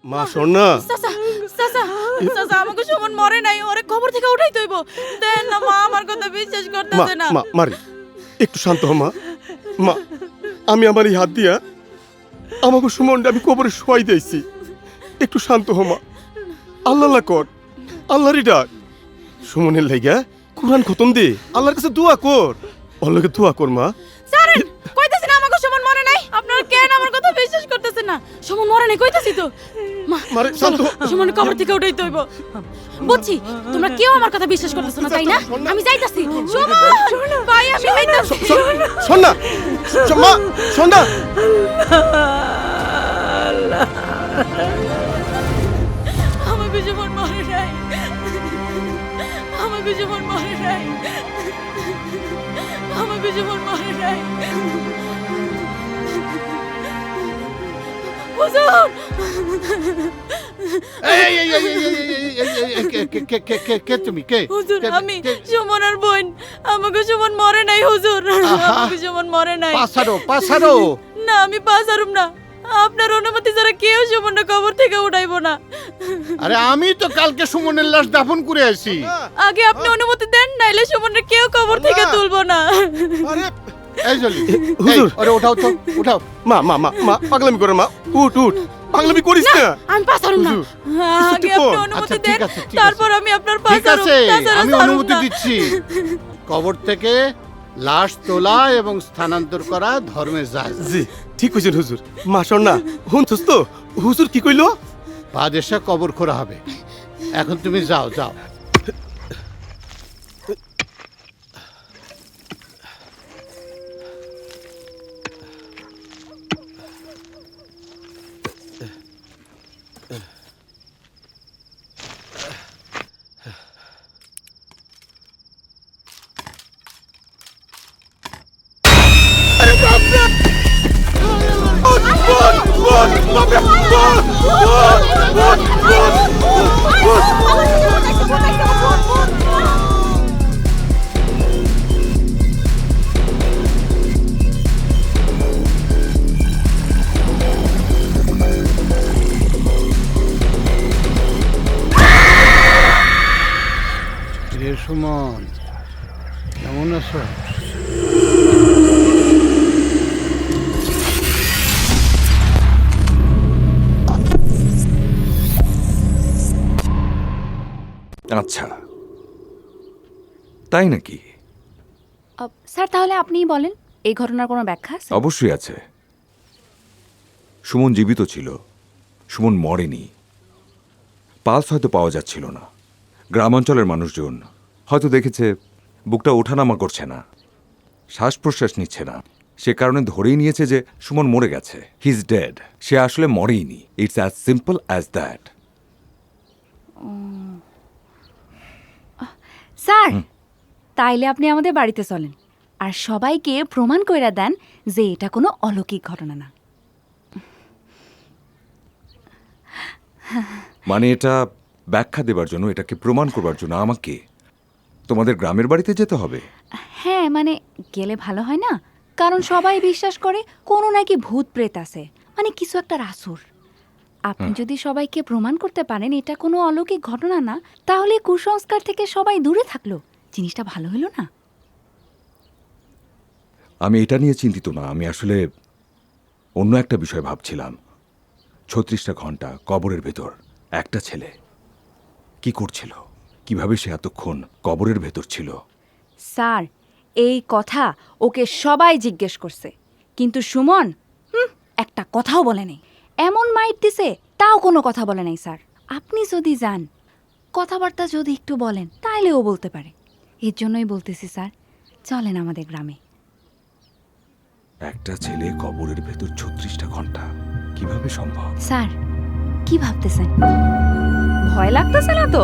মা শোন না। চাচা চাচা চাচা আমাকে সুমন মরে নাই, ওরে খবর থেকে উঠাই তৈব। দেন না মা, আমার কথা বিশ্বাস মা করতেছে না। মা মারি একটু শান্ত হ মা। মা আমি আমার এই হাত দিয়া আমাকে সুমনটা আমি কবরে শোয়াই দিয়েছি। একটু শান্ত হ মা। আল্লাহ কর, আল্লাহরই ডাক। সুমনের লাইগা কুরআন খতম দে, আল্লাহর কাছে দোয়া কর। আল্লাহকে দোয়া কর মা। সারেন, কইতাছি না আমাকে সুমন মরে নাই। আপনারা কেন আমার কথা বিশ্বাস করতেছেন না? সুমন মরে নাই কইতাছি তো। মা মারে শান্ত হ। সুমন কবর থেকে উঠাই তৈব। বুঝছি তোমরা কেউ আমার কথা বিশ্বাস করতেছ না, তাই না? আমি যাইতাছি। সুমন ভাই, আমি যাইতাছি। শোন না মা, শোন না। আমাকে সুমন মরে নাই, আমাকে সুমন মরে নাই, আমাকে সুমন মরে নাই। হুজুর, এই এই এই এই এই কে তুমি? কে? হুজুর আমি সুমনের বোন। আমাকে সুমন মরে নাই হুজুর, আমাকে সুমন মরে নাই। পাসারো। না, আমি পাসারুম না। আপনার অনুমতি ছাড়া কেউ সুমনটা কবর থেকে উঠাইবো না। আরে আমি তো কালকে সুমনের লাশ দাফন করে আসি। আগে আপনি অনুমতি দেন, নাইলে সুমনটা কেউ কবর থেকে তুলবো না। আরে এই জলি হুজুর। আরে ওঠাও তো, ওঠাও। মা মা মা মা পাগলামি করে মা। উঠ উঠ, পাগলামি করিস না। আমি পাসারুম না। হুজুর, আগে কিছু আপনি কর। অনুমতি আচ্ছা, ঠিক দেন, আছে, ঠিক তারপর আমি আপনার ঠিক পাসারুম। আছে, তাছাড়া আমি ছাড়ুম অনুমতি না। দিচ্ছি। কবর থেকে লাশ তোলা এবং স্থানান্তর করা ধর্মের জায়েজ। জি ঠিক কইছেন হুজুর। মা শোন না, শুনছস তো হুজুর কি কইলো? বাদেশে কবর খোঁড়া হবে। এখন তুমি যাও যাও। রে সুমন, কেমন আছো? আচ্ছা, তাই নাকি? স্যার তাহলে আপনিই বলেন, এই ঘটনার কোনো ব্যাখ্যা আছে? অবশ্যই আছে। সুমন জীবিত ছিল, সুমন মরেনি। পালস হয়তো পাওয়া যাচ্ছিল না। গ্রামাঞ্চলের মানুষজন হয়তো দেখেছে বুকটা ওঠানামা করছে না, শ্বাস প্রশ্বাস নিচ্ছে না, সে কারণে ধরেই নিয়েছে যে সুমন মরে গেছে। He is dead. সে আসলে মরেইনি। It's as simple as that. Sir তাইলে আপনি আমাদের বাড়িতে চলেন, আর সবাইকে প্রমাণ কইরা দেন যে এটা কোনো অলৌকিক ঘটনা না। মানে এটা ব্যাখ্যা দেবার জন্য, এটাকে প্রমাণ করবার জন্য আমাকে তোমাদের গ্রামের বাড়িতে যেতে হবে? হ্যাঁ, মানে গেলে ভালো হয় না? কারণ সবাই বিশ্বাস করে কোনো নাকি ভূত প্রেত আছে, মানে কিছু একটা আসুর। আপনি যদি সবাইকে প্রমাণ করতে পারেন এটা কোনো অলৌকিক ঘটনা না, তাহলে কুসংস্কার থেকে সবাই দূরে থাকলো। জিনিসটা ভালো হলো না? আমি এটা নিয়ে চিন্তিত না। আমি আসলে অন্য একটা বিষয় ভাবছিলাম। 36টা ঘন্টা কবরের ভেতর একটা ছেলে কি করছিল? কিভাবে সে এতক্ষণ কবরের ভেতর ছিল? স্যার এই কথা ওকে সবাই জিজ্ঞেস করছে, কিন্তু সুমন একটা কথাও বলে নাই। এমন মাইট দিছে, তাও কোনো কথা বলে নাই। স্যার আপনি যদি যান, কথাবার্তা যদি একটু বলেন, তাইলে ও বলতে পারে। এর জন্যই বলতেছি স্যার, চলেন আমাদের গ্রামে। একটা ছেলে কবরের ভেতর 36টা ঘন্টা, কিভাবে সম্ভব? স্যার কি ভাবতেছেন? ভয় লাগতেছে না তো?